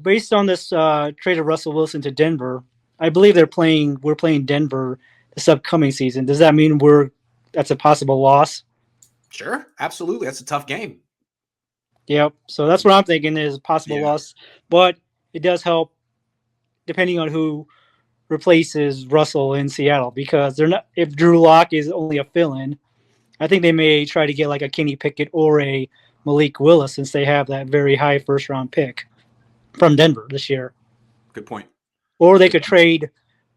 based on this trade of Russell Wilson to Denver, I believe we're playing Denver this upcoming season. Does that mean that's a possible loss? Sure, absolutely. That's a tough game. Yep. So that's what I'm thinking is a possible loss, but it does help depending on who replaces Russell in Seattle, because they're not. If Drew Lock is only a fill-in, I think they may try to get like a Kenny Pickett or a Malik Willis, since they have that very high first-round pick from Denver this year. Good point. Or they could trade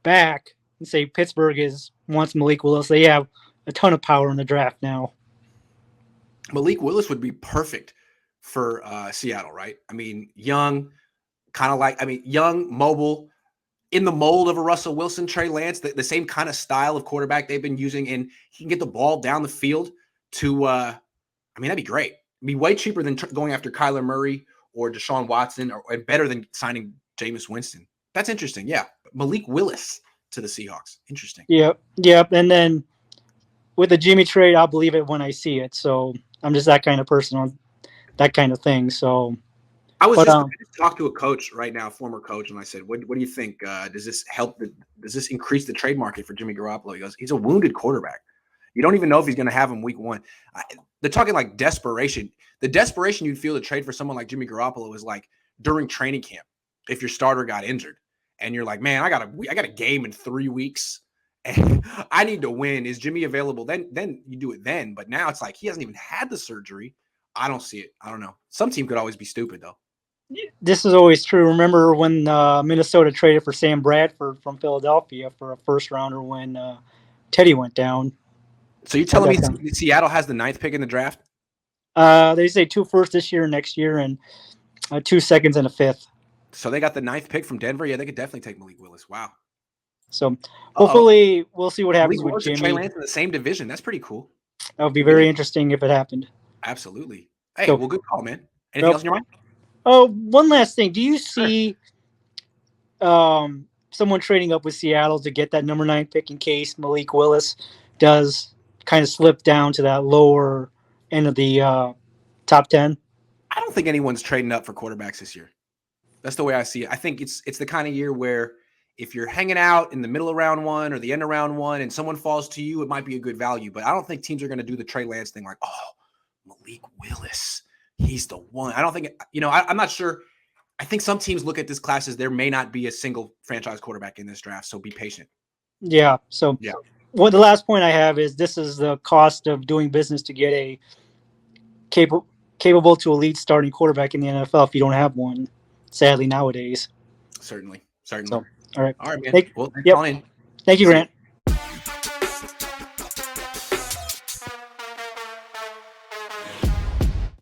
back and say Pittsburgh wants Malik Willis. They have a ton of power in the draft now. Malik Willis would be perfect for Seattle, right? I mean, young, young, mobile, in the mold of a Russell Wilson, Trey Lance, the same kind of style of quarterback they've been using, and he can get the ball down the field to, that'd be great. It'd be way cheaper than going after Kyler Murray or Deshaun Watson, and better than signing Jameis Winston. That's interesting. Yeah. Malik Willis to the Seahawks. Interesting. Yep. And then with the Jimmy trade, I'll believe it when I see it. So I'm just that kind of person on that kind of thing. So I just talked to a coach right now, a former coach, and I said, what do you think? Does this help? Does this increase the trade market for Jimmy Garoppolo? He goes, he's a wounded quarterback. You don't even know if he's going to have him week one. They're talking like desperation. The desperation you'd feel to trade for someone like Jimmy Garoppolo is like during training camp, if your starter got injured and you're like, man, I got a game in 3 weeks and I need to win. Is Jimmy available? Then you do it then. But now it's like he hasn't even had the surgery. I don't see it. I don't know. Some team could always be stupid though. This is always true. Remember when Minnesota traded for Sam Bradford from Philadelphia for a first rounder when Teddy went down? So you're telling me Seattle has the 9th pick in the draft? They say 2 firsts this year, next year, and 2 seconds and a 5th. So they got the 9th pick from Denver. Yeah, they could definitely take Malik Willis. Wow. So hopefully we'll see what happens Malik with Jimmy. Trey Lance in the same division. That's pretty cool. That would be very interesting if it happened. Absolutely. Hey, well, good call, man. Anything else in your mind? Oh, one last thing. Do you see someone trading up with Seattle to get that number 9 pick in case Malik Willis does kind of slip down to that lower end of the top 10? I don't think anyone's trading up for quarterbacks this year. That's the way I see it. I think it's the kind of year where if you're hanging out in the middle of round 1 or the end of round 1 and someone falls to you, it might be a good value. But I don't think teams are going to do the Trey Lance thing like, oh, Malik Willis, he's the one. I don't think, I'm not sure. I think some teams look at this class as there may not be a single franchise quarterback in this draft, so be patient. Yeah. So the last point I have is this is the cost of doing business to get a capable to elite starting quarterback in the NFL if you don't have one, sadly, nowadays. Certainly. So, all right, man. Thank you, Grant.